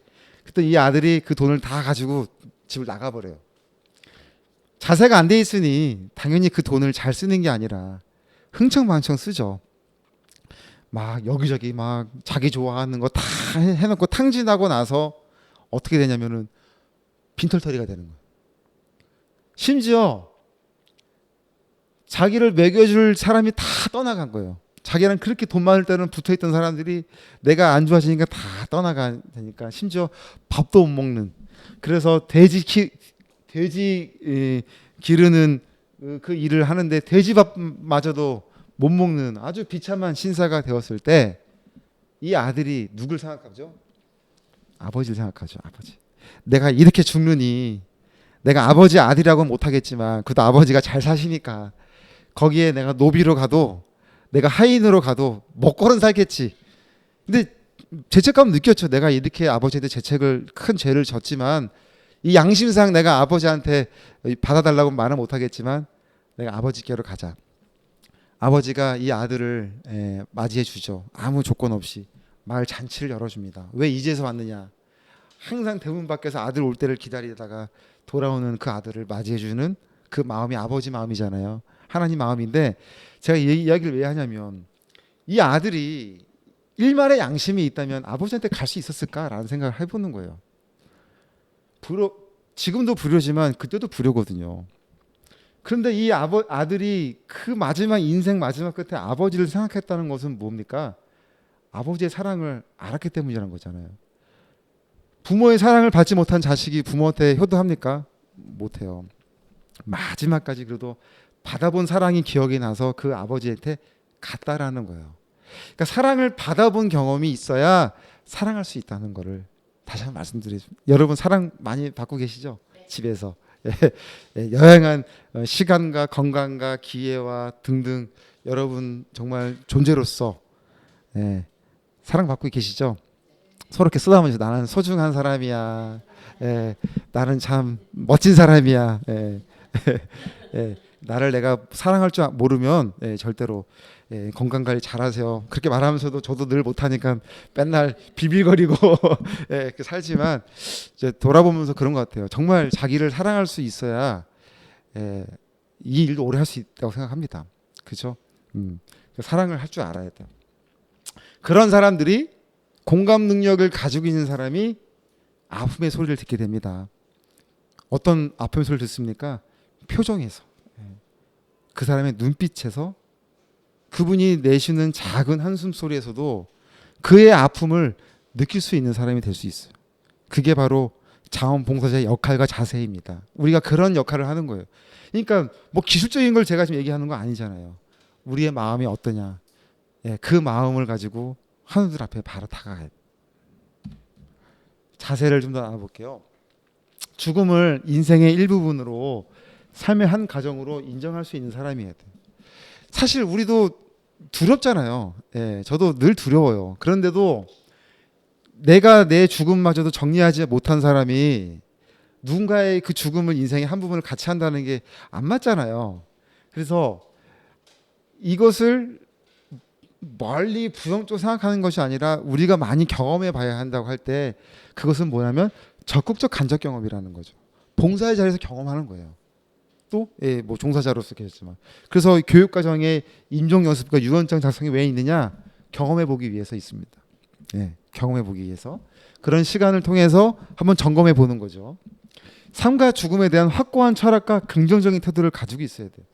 그때 이 아들이 그 돈을 다 가지고 집을 나가버려요. 자세가 안 돼 있으니 당연히 그 돈을 잘 쓰는 게 아니라 흥청망청 쓰죠. 막 여기저기 막 자기 좋아하는 거 다 해놓고 탕진하고 나서 어떻게 되냐면은 빈털터리가 되는 거예요. 심지어 자기를 먹여줄 사람이 다 떠나간 거예요. 자기랑 그렇게 돈 많을 때는 붙어있던 사람들이 내가 안 좋아지니까 다 떠나가니까 심지어 밥도 못 먹는. 그래서 돼지 기르는 그 일을 하는데 돼지밥마저도 못 먹는 아주 비참한 신사가 되었을 때 이 아들이 누굴 생각하죠? 아버지를 생각하죠. 아버지. 내가 이렇게 죽느니 내가 아버지 아들이라고는 못하겠지만 그래도 아버지가 잘 사시니까 거기에 내가 노비로 가도 내가 하인으로 가도 먹고는 살겠지. 근데 죄책감 느꼈죠. 내가 이렇게 아버지한테 큰 죄를 졌지만 이 양심상 내가 아버지한테 받아달라고 말은 못하겠지만 내가 아버지께로 가자. 아버지가 이 아들을 맞이해 주죠. 아무 조건 없이 마을 잔치를 열어줍니다. 왜 이제서 왔느냐? 항상 대문 밖에서 아들 올 때를 기다리다가 돌아오는 그 아들을 맞이해 주는 그 마음이 아버지 마음이잖아요. 하나님 마음인데 제가 이 이야기를 왜 하냐면 이 아들이 일말의 양심이 있다면 아버지한테 갈 수 있었을까라는 생각을 해보는 거예요. 지금도 불효지만 그때도 불효거든요. 그런데 이 아들이 그 인생 마지막 끝에 아버지를 생각했다는 것은 뭡니까? 아버지의 사랑을 알았기 때문이라는 거잖아요. 부모의 사랑을 받지 못한 자식이 부모한테 효도합니까? 못해요. 마지막까지 그래도 받아본 사랑이 기억이 나서 그 아버지한테 갔다라는 거예요. 그러니까 사랑을 받아본 경험이 있어야 사랑할 수 있다는 거를 다시 한번 말씀드리죠. 여러분 사랑 많이 받고 계시죠? 집에서. 여행한 시간과 건강과 기회와 등등 여러분 정말 존재로서 사랑받고 계시죠? 서로 이렇게 쓰다보면서 나는 소중한 사람이야. 나는 참 멋진 사람이야. 나를 내가 사랑할 줄 모르면 절대로 건강관리 잘하세요. 그렇게 말하면서도 저도 늘 못하니까 맨날 비빌거리고 살지만 이제 돌아보면서 그런 것 같아요. 정말 자기를 사랑할 수 있어야 이 일도 오래 할 수 있다고 생각합니다. 그렇죠? 사랑을 할 줄 알아야 돼요. 그런 사람들이 공감 능력을 가지고 있는 사람이 아픔의 소리를 듣게 됩니다. 어떤 아픔의 소리를 듣습니까? 표정에서. 그 사람의 눈빛에서 그분이 내쉬는 작은 한숨 소리에서도 그의 아픔을 느낄 수 있는 사람이 될 수 있어요. 그게 바로 자원봉사자의 역할과 자세입니다. 우리가 그런 역할을 하는 거예요. 그러니까 뭐 기술적인 걸 제가 지금 얘기하는 거 아니잖아요. 우리의 마음이 어떠냐. 예, 그 마음을 가지고 하느님 앞에 바로 다가가야 돼요. 자세를 좀 더 알아볼게요. 죽음을 인생의 일부분으로 삶의 한 과정으로 인정할 수 있는 사람이어야 돼요. 사실 우리도 두렵잖아요. 예, 저도 늘 두려워요. 그런데도 내가 내 죽음마저도 정리하지 못한 사람이 누군가의 그 죽음을 인생의 한 부분을 같이 한다는 게 안 맞잖아요. 그래서 이것을 멀리 부정적으로 생각하는 것이 아니라 우리가 많이 경험해 봐야 한다고 할 때 그것은 뭐냐면 적극적 간접 경험이라는 거죠. 봉사의 자리에서 경험하는 거예요. 또 예, 뭐 종사자로서 계셨지만 그래서 교육과정에 임종연습과 유언장 작성이 왜 있느냐? 경험해 보기 위해서 있습니다. 예, 경험해 보기 위해서 그런 시간을 통해서 한번 점검해 보는 거죠. 삶과 죽음에 대한 확고한 철학과 긍정적인 태도를 가지고 있어야 돼요.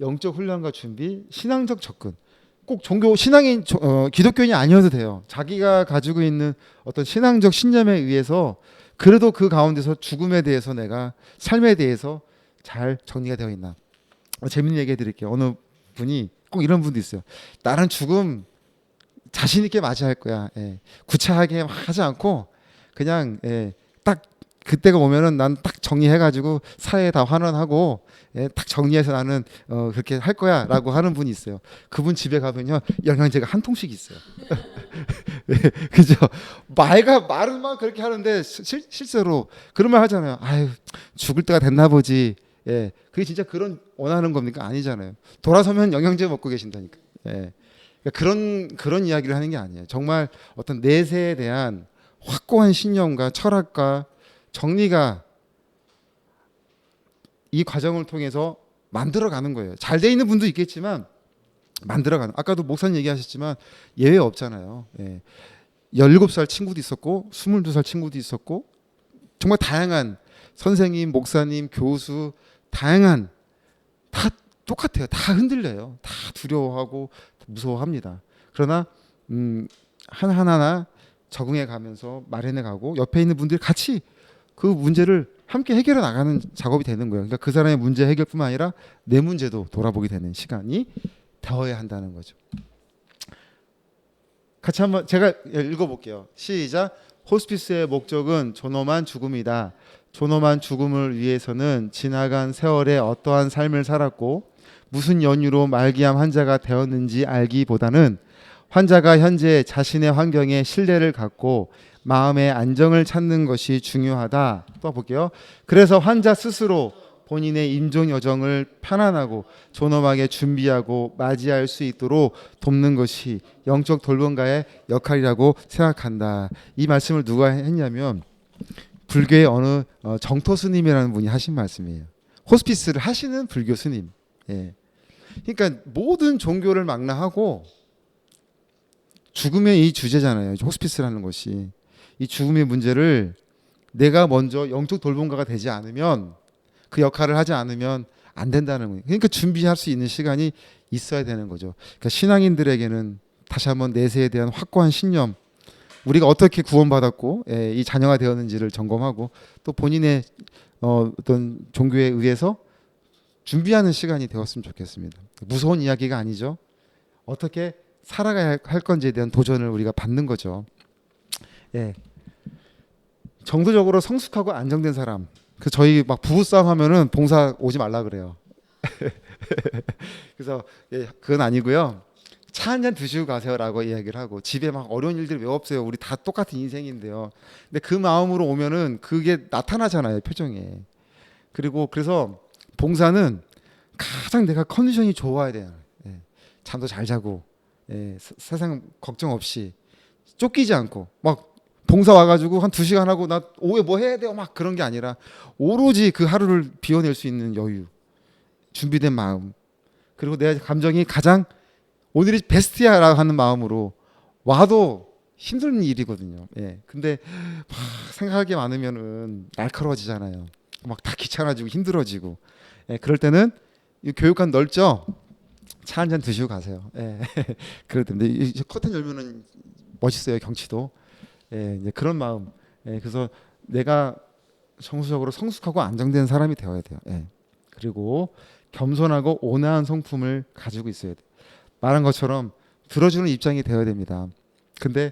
영적 훈련과 준비, 신앙적 접근. 꼭 종교 신앙인 기독교인이 아니어도 돼요. 자기가 가지고 있는 어떤 신앙적 신념에 의해서 그래도 그 가운데서 죽음에 대해서 내가 삶에 대해서 잘 정리가 되어 있나. 재밌는 얘기 해드릴게요. 어느 분이 꼭 이런 분도 있어요. 나는 죽음 자신 있게 맞이할 거야. 예. 구차하게 하지 않고 그냥 예, 딱 그때가 오면은 난 딱 정리해가지고 사회에 다 환원하고 예, 딱 정리해서 나는 그렇게 할 거야라고 하는 분이 있어요. 그분 집에 가면요 영양제가 한 통씩 있어요. 예, 그죠? 말은 막 그렇게 하는데 실제로 그런 말 하잖아요. 아유 죽을 때가 됐나 보지. 예, 그게 진짜 그런 원하는 겁니까? 아니잖아요. 돌아서면 영양제 먹고 계신다니까. 예. 그러니까 그런 이야기를 하는 게 아니에요. 정말 어떤 내세에 대한 확고한 신념과 철학과 정리가 이 과정을 통해서 만들어가는 거예요. 잘 돼 있는 분도 있겠지만 만들어가는. 아까도 목사님 얘기하셨지만 예외 없잖아요. 예. 17살 친구도 있었고 22살 친구도 있었고 정말 다양한 선생님, 목사님, 교수 다양한 다 똑같아요. 다 흔들려요. 다 두려워하고 무서워합니다. 그러나 하나하나 적응해 가면서 마련해 가고 옆에 있는 분들이 같이 그 문제를 함께 해결해 나가는 작업이 되는 거예요. 그러니까 그 사람의 문제 해결뿐만 아니라 내 문제도 돌아보게 되는 시간이 되어야 한다는 거죠. 같이 한번 제가 읽어볼게요. 시작. 호스피스의 목적은 존엄한 죽음이다. 존엄한 죽음을 위해서는 지나간 세월에 어떠한 삶을 살았고 무슨 연유로 말기암 환자가 되었는지 알기보다는 환자가 현재 자신의 환경에 신뢰를 갖고 마음의 안정을 찾는 것이 중요하다. 또 볼게요. 그래서 환자 스스로 본인의 임종 여정을 편안하고 존엄하게 준비하고 맞이할 수 있도록 돕는 것이 영적 돌봄가의 역할이라고 생각한다. 이 말씀을 누가 했냐면 불교의 어느 정토 스님이라는 분이 하신 말씀이에요. 호스피스를 하시는 불교 스님. 예. 그러니까 모든 종교를 망라하고 죽음의 이 주제잖아요. 호스피스라는 것이 이 죽음의 문제를 내가 먼저 영적 돌봄가가 되지 않으면 그 역할을 하지 않으면 안 된다는 거예요. 그러니까 준비할 수 있는 시간이 있어야 되는 거죠. 그러니까 신앙인들에게는 다시 한번 내세에 대한 확고한 신념, 우리가 어떻게 구원받았고 이 자녀가 되었는지를 점검하고 또 본인의 어떤 종교에 의해서 준비하는 시간이 되었으면 좋겠습니다. 무서운 이야기가 아니죠. 어떻게 살아가야 할 건지에 대한 도전을 우리가 받는 거죠. 예. 정도적으로 성숙하고 안정된 사람. 그 저희 막 부부싸움 하면은 봉사 오지 말라 그래요. 그래서 예, 그건 아니고요. 차 한 잔 드시고 가세요라고 이야기를 하고 집에 막 어려운 일들이 왜 없어요. 우리 다 똑같은 인생인데요. 근데 그 마음으로 오면은 그게 나타나잖아요, 표정에. 그리고 그래서 봉사는 가장 내가 컨디션이 좋아야 돼요. 예. 잠도 잘 자고 예. 세상 걱정 없이 쫓기지 않고 막 봉사 와가지고 한 2시간 하고 나 오후에 뭐 해야 돼요 막 그런 게 아니라 오로지 그 하루를 비워낼 수 있는 여유, 준비된 마음, 그리고 내 감정이 가장 오늘이 베스트야라고 하는 마음으로 와도 힘든 일이거든요. 예. 근데 막 생각할 게 많으면은 날카로워지잖아요. 막 다 귀찮아지고 힘들어지고. 예. 그럴 때는 이 교육관 넓죠? 차 한 잔 드시고 가세요. 예. 그렇던데 이 커튼 열면은 멋있어요 경치도. 예, 이제 그런 마음. 예, 그래서 내가 정서적으로 성숙하고 안정된 사람이 되어야 돼요. 예. 그리고 겸손하고 온화한 성품을 가지고 있어야 돼요. 말한 것처럼 들어주는 입장이 되어야 됩니다. 근데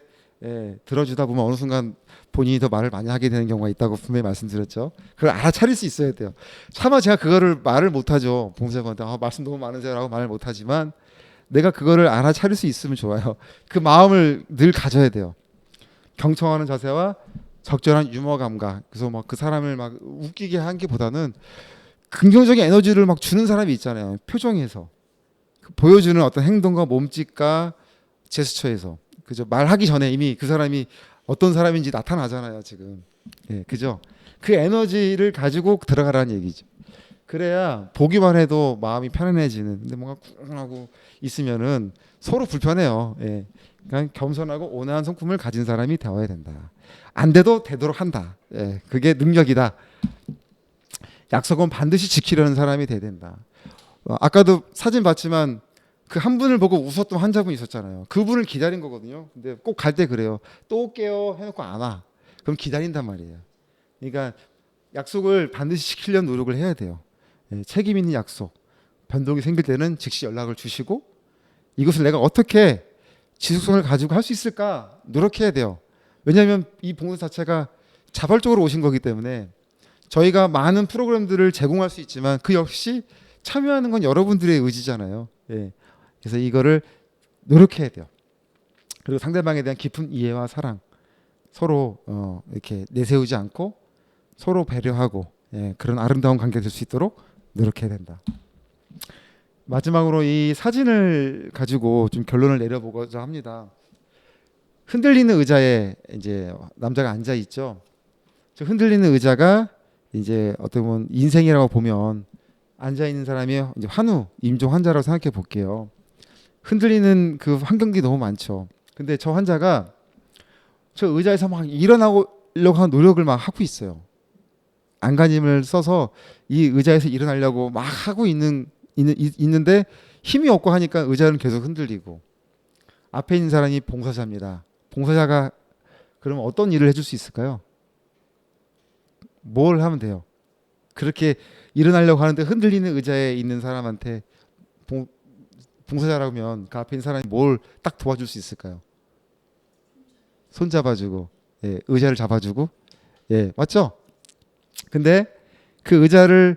들어주다 보면 어느 순간 본인이 더 말을 많이 하게 되는 경우가 있다고 분명히 말씀드렸죠. 그걸 알아차릴 수 있어야 돼요. 차마 제가 그거를 말을 못하죠. 봉사자한테 말씀 너무 많으세요라고 말을 못하지만 내가 그거를 알아차릴 수 있으면 좋아요. 그 마음을 늘 가져야 돼요. 경청하는 자세와 적절한 유머 감각. 그래서 막 그 사람을 막 웃기게 한 게보다는 긍정적인 에너지를 막 주는 사람이 있잖아요. 표정에서 보여주는 어떤 행동과 몸짓과 제스처에서 그죠. 말하기 전에 이미 그 사람이 어떤 사람인지 나타나잖아요. 지금 그죠. 그 에너지를 가지고 들어가라는 얘기죠. 그래야 보기만 해도 마음이 편안해지는. 근데 뭔가 쿵하고 있으면은 서로 불편해요. 그러니까 겸손하고 온화한 성품을 가진 사람이 되어야 된다. 안 돼도 되도록 한다. 그게 능력이다. 약속은 반드시 지키려는 사람이 돼야 된다. 아까도 사진 봤지만 그 한 분을 보고 웃었던 환자분 있었잖아요. 그분을 기다린 거거든요. 근데 꼭 갈 때 그래요. 또 올게요 해놓고 안 와. 그럼 기다린단 말이에요. 그러니까 약속을 반드시 지키려는 노력을 해야 돼요. 책임 있는 약속. 변동이 생길 때는 즉시 연락을 주시고 이것을 내가 어떻게 지속성을 가지고 할 수 있을까 노력해야 돼요. 왜냐하면 이 봉사 자체가 자발적으로 오신 거기 때문에 저희가 많은 프로그램들을 제공할 수 있지만 그 역시 참여하는 건 여러분들의 의지잖아요. 그래서 이거를 노력해야 돼요. 그리고 상대방에 대한 깊은 이해와 사랑, 서로 이렇게 내세우지 않고 서로 배려하고 그런 아름다운 관계가 될 수 있도록 노력해야 된다. 마지막으로 이 사진을 가지고 좀 결론을 내려보고자 합니다. 흔들리는 의자에 이제 남자가 앉아 있죠. 저 흔들리는 의자가 이제 어떻게 보면 인생이라고 보면 앉아 있는 사람이 이제 환우, 임종 환자라고 생각해 볼게요. 흔들리는 그 환경들이 너무 많죠. 근데 저 환자가 저 의자에서 막 일어나려고 하는 노력을 막 하고 있어요. 안간힘을 써서 이 의자에서 일어나려고 막 하고 있는데 힘이 없고 하니까 의자는 계속 흔들리고 앞에 있는 사람이 봉사자입니다. 봉사자가 그러면 어떤 일을 해줄 수 있을까요? 뭘 하면 돼요? 그렇게 일어나려고 하는데 흔들리는 의자에 있는 사람한테 봉사자라면 그 앞에 있는 사람이 뭘 딱 도와줄 수 있을까요? 손 잡아주고 의자를 잡아주고 맞죠? 근데 그 의자를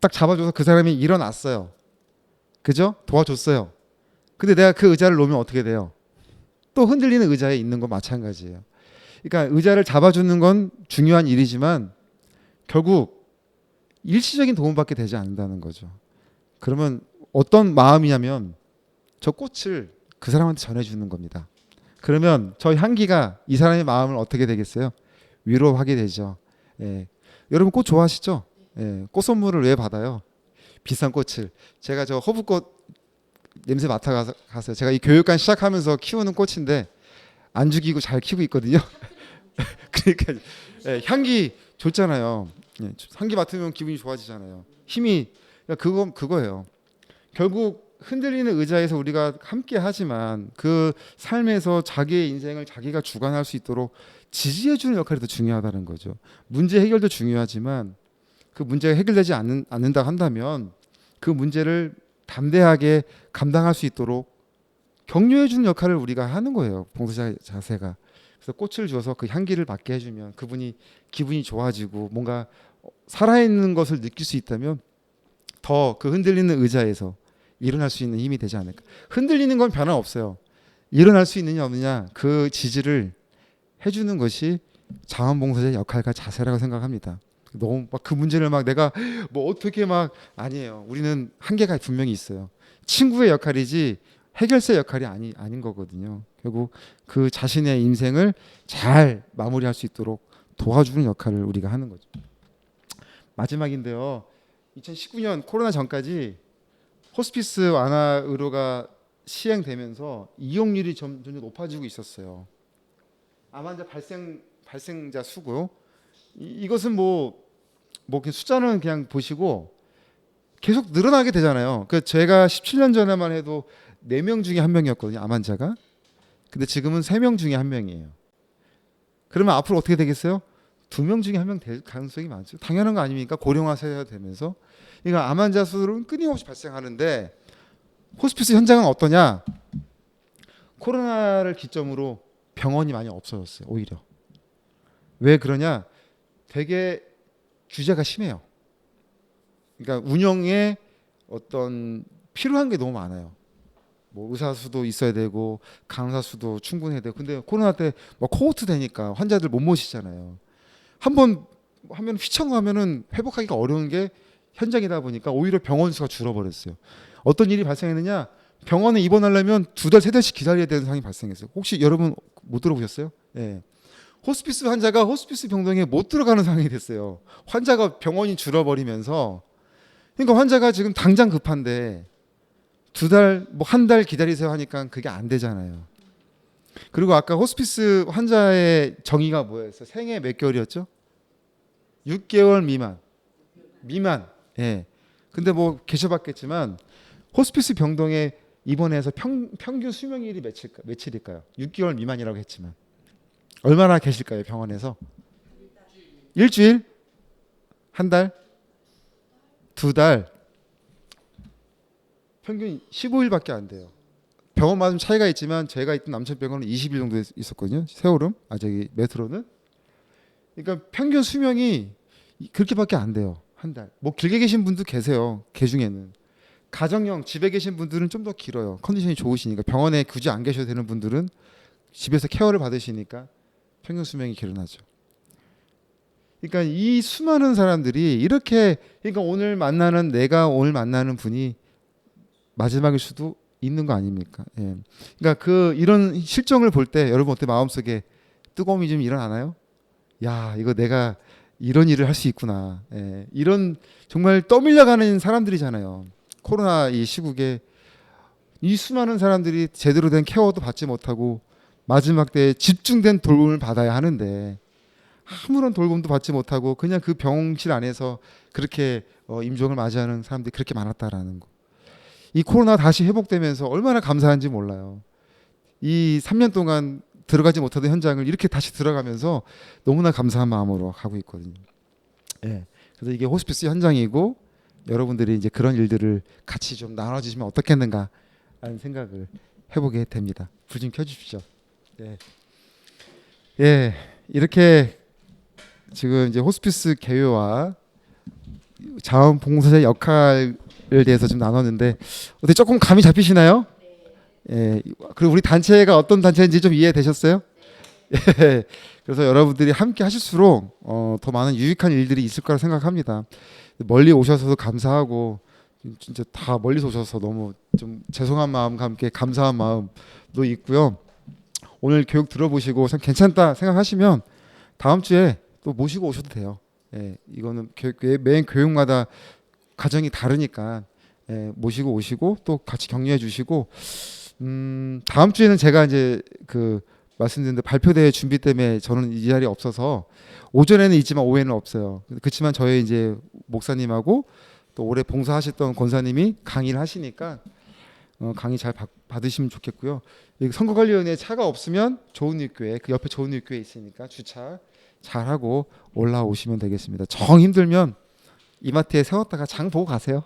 딱 잡아줘서 그 사람이 일어났어요. 그죠? 도와줬어요. 근데 내가 그 의자를 놓으면 어떻게 돼요? 또 흔들리는 의자에 있는 건 마찬가지예요. 그러니까 의자를 잡아주는 건 중요한 일이지만 결국 일시적인 도움밖에 되지 않는다는 거죠. 그러면 어떤 마음이냐면 저 꽃을 그 사람한테 전해주는 겁니다. 그러면 저 향기가 이 사람의 마음을 어떻게 되겠어요? 위로하게 되죠. 여러분 꽃 좋아하시죠? 꽃 선물을 왜 받아요? 비싼 꽃을. 제가 저 허브꽃 냄새 맡아갔어요. 제가 이 교육관 시작하면서 키우는 꽃인데 안 죽이고 잘 키우고 있거든요. 그러니까 향기 좋잖아요. 향기 맡으면 기분이 좋아지잖아요. 힘이 그거예요. 결국 흔들리는 의자에서 우리가 함께 하지만 그 삶에서 자기의 인생을 자기가 주관할 수 있도록 지지해주는 역할이 더 중요하다는 거죠. 문제 해결도 중요하지만 그 문제가 해결되지 않는다 한다면 그 문제를 담대하게 감당할 수 있도록 격려해주는 역할을 우리가 하는 거예요. 봉사자 자세가. 그래서 꽃을 주어서 그 향기를 맡게 해주면 그분이 기분이 좋아지고 뭔가 살아있는 것을 느낄 수 있다면 더 그 흔들리는 의자에서 일어날 수 있는 힘이 되지 않을까. 흔들리는 건 변화 없어요. 일어날 수 있느냐 없느냐 그 지지를 해주는 것이 자원봉사자의 역할과 자세라고 생각합니다. 너무 막 그 문제를 막 내가 뭐 어떻게 막 아니에요. 우리는 한계가 분명히 있어요. 친구의 역할이지 해결사 역할이 아닌 거거든요. 결국 그 자신의 인생을 잘 마무리할 수 있도록 도와주는 역할을 우리가 하는 거죠. 마지막인데요. 2019년 코로나 전까지 호스피스 완화 의료가 시행되면서 이용률이 점점 높아지고 있었어요. 암환자 발생자 수고 이것은 뭐 숫자는 그냥 보시고 계속 늘어나게 되잖아요. 그 제가 17년 전에만 해도 4명 중에 1명이었거든요. 암 환자가. 근데 지금은 3명 중에 1명이에요. 그러면 앞으로 어떻게 되겠어요? 2명 중에 1명 될 가능성이 많죠. 당연한 거 아닙니까? 고령화 세대가 되면서. 그러니까 암 환자 수는 끊임없이 발생하는데 호스피스 현장은 어떠냐? 코로나를 기점으로 병원이 많이 없어졌어요. 오히려. 왜 그러냐? 되게 규제가 심해요. 그러니까 운영에 어떤 필요한 게 너무 많아요. 뭐 의사 수도 있어야 되고 간호사 수도 충분해야 되고. 근데 코로나 때 뭐 코호트 되니까 환자들 못 모시잖아요. 한번 하면 휘청하면은 회복하기가 어려운 게 현장이다 보니까 오히려 병원 수가 줄어버렸어요. 어떤 일이 발생했느냐? 병원에 입원하려면 2달, 3달씩 기다려야 되는 상황이 발생했어요. 혹시 여러분 못 들어보셨어요? 예. 호스피스 환자가 호스피스 병동에 못 들어가는 상황이 됐어요. 환자가 병원이 줄어버리면서. 그러니까 환자가 지금 당장 급한데 2달, 뭐 1달 기다리세요 하니까 그게 안 되잖아요. 그리고 아까 호스피스 환자의 정의가 뭐였어요? 생애 몇 개월이었죠? 6개월 미만. 미만. 예. 근데 뭐 계셔봤겠지만 호스피스 병동에 입원해서 평균 수명일이 며칠일까요? 6개월 미만이라고 했지만 얼마나 계실까요? 병원에서? 일주일? 한 달? 2달? 평균 15일밖에 안 돼요. 병원마다 좀 차이가 있지만 제가 있던 남천병원은 20일 정도 있었거든요. 세오름, 저기 메트로는. 그러니까 평균 수명이 그렇게밖에 안 돼요. 한 달. 뭐 길게 계신 분도 계세요. 개 중에는. 가정형 집에 계신 분들은 좀 더 길어요. 컨디션이 좋으시니까. 병원에 굳이 안 계셔도 되는 분들은 집에서 케어를 받으시니까 평균 수명이 길어나죠. 그러니까 이 수많은 사람들이 이렇게, 그러니까 내가 오늘 만나는 분이 마지막일 수도 있는 거 아닙니까? 예. 그러니까 이런 실정을 볼 때 여러분 어때 마음속에 뜨거움이 좀 일어나나요? 야, 이거 내가 이런 일을 할 수 있구나. 예. 이런 정말 떠밀려가는 사람들이잖아요. 코로나 이 시국에 이 수많은 사람들이 제대로 된 케어도 받지 못하고 마지막 때에 집중된 돌봄을 받아야 하는데 아무런 돌봄도 받지 못하고 그냥 그 병실 안에서 그렇게 임종을 맞이하는 사람들이 그렇게 많았다라는 거. 이 코로나 다시 회복되면서 얼마나 감사한지 몰라요. 이 3년 동안 들어가지 못하던 현장을 이렇게 다시 들어가면서 너무나 감사한 마음으로 가고 있거든요. 예. 그래서 이게 호스피스 현장이고 여러분들이 이제 그런 일들을 같이 좀 나눠주시면 어떻겠는가 하는 생각을 해보게 됩니다. 불 좀 켜주십시오. 예. 예. 이렇게 지금 이제 호스피스 개요와 자원봉사자 역할에 대해서 좀 나눴는데 어떻게 조금 감이 잡히시나요? 예. 그리고 우리 단체가 어떤 단체인지 좀 이해되셨어요? 예. 그래서 여러분들이 함께 하실수록 더 많은 유익한 일들이 있을 거라 생각합니다. 멀리 오셔서도 감사하고 진짜 다 멀리서 오셔서 너무 좀 죄송한 마음과 함께 감사한 마음도 있고요. 오늘 교육 들어보시고 참 괜찮다 생각하시면 다음 주에 또 모시고 오셔도 돼요. 예, 이거는 매인 교육마다 과정이 다르니까 모시고 오시고 또 같이 격려해 주시고 다음 주에는 제가 이제 말씀드린 발표대회 준비 때문에 저는 이 자리에 없어서 오전에는 있지만 오후에는 없어요. 그렇지만 저희 이제 목사님하고 또 오래 봉사하셨던 권사님이 강의를 하시니까 강의 잘 받으시면 좋겠고요. 선거관리위원회 차가 없으면 좋은일교회 그 옆에 좋은일교회 있으니까 주차 잘하고 올라오시면 되겠습니다. 정 힘들면 이마트에 세웠다가 장 보고 가세요.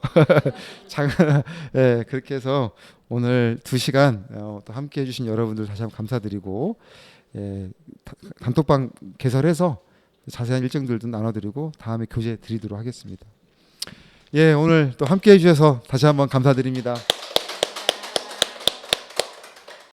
예, 그렇게 해서 오늘 2시간 또 함께 해주신 여러분들 다시 한번 감사드리고 단톡방 개설해서 자세한 일정들도 나눠드리고 다음에 교재 드리도록 하겠습니다. 예, 오늘 또 함께 해주셔서 다시 한번 감사드립니다.